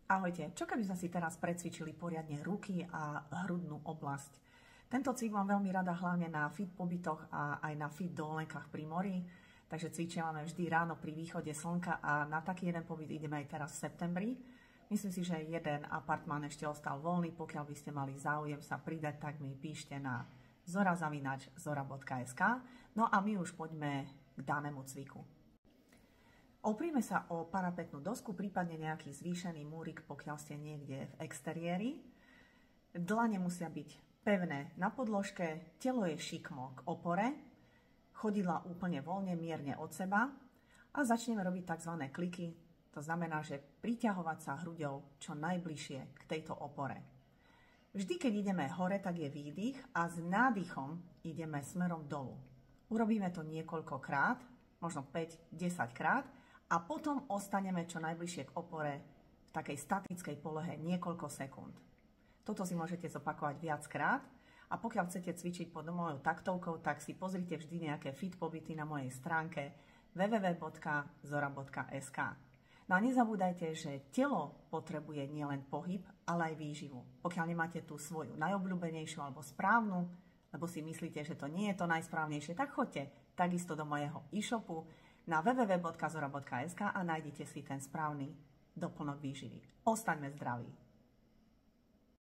Ahojte, čo keby sme si teraz precvičili poriadne ruky a hrudnú oblasť? Tento cvik mám veľmi rada hlavne na fit pobytoch a aj na fit dovolenkách pri mori, takže cvičíme vždy ráno pri východe slnka a na taký jeden pobyt ideme aj teraz v septembri. Myslím si, že jeden apartmán ešte ostal voľný, pokiaľ by ste mali záujem sa pridať, tak mi píšte na zora@zora.sk. No a my už poďme k danému cviku. Oprime sa o parapetnú dosku, prípadne nejaký zvýšený múrik, pokiaľ ste niekde v exteriéri. Dlane musia byť pevné na podložke, telo je šikmo k opore, chodidlá úplne voľne, mierne od seba a začneme robiť tzv. Kliky. To znamená, že priťahovať sa hruďou čo najbližšie k tejto opore. Vždy, keď ideme hore, tak je výdych a s nádychom ideme smerom dolu. Urobíme to niekoľkokrát, možno 5-10 krát, a potom ostaneme čo najbližšie k opore v takej statickej polohe niekoľko sekúnd. Toto si môžete zopakovať viackrát a pokiaľ chcete cvičiť pod mojou taktovkou, tak si pozrite vždy nejaké fit pobyty na mojej stránke www.zora.sk. No a nezabúdajte, že telo potrebuje nielen pohyb, ale aj výživu. Pokiaľ nemáte tú svoju najobľúbenejšiu alebo správnu, lebo si myslíte, že to nie je to najsprávnejšie, tak choďte takisto do mojeho e-shopu na www.zora.sk a nájdete si ten správny doplnok výživy. Ostaňme zdraví.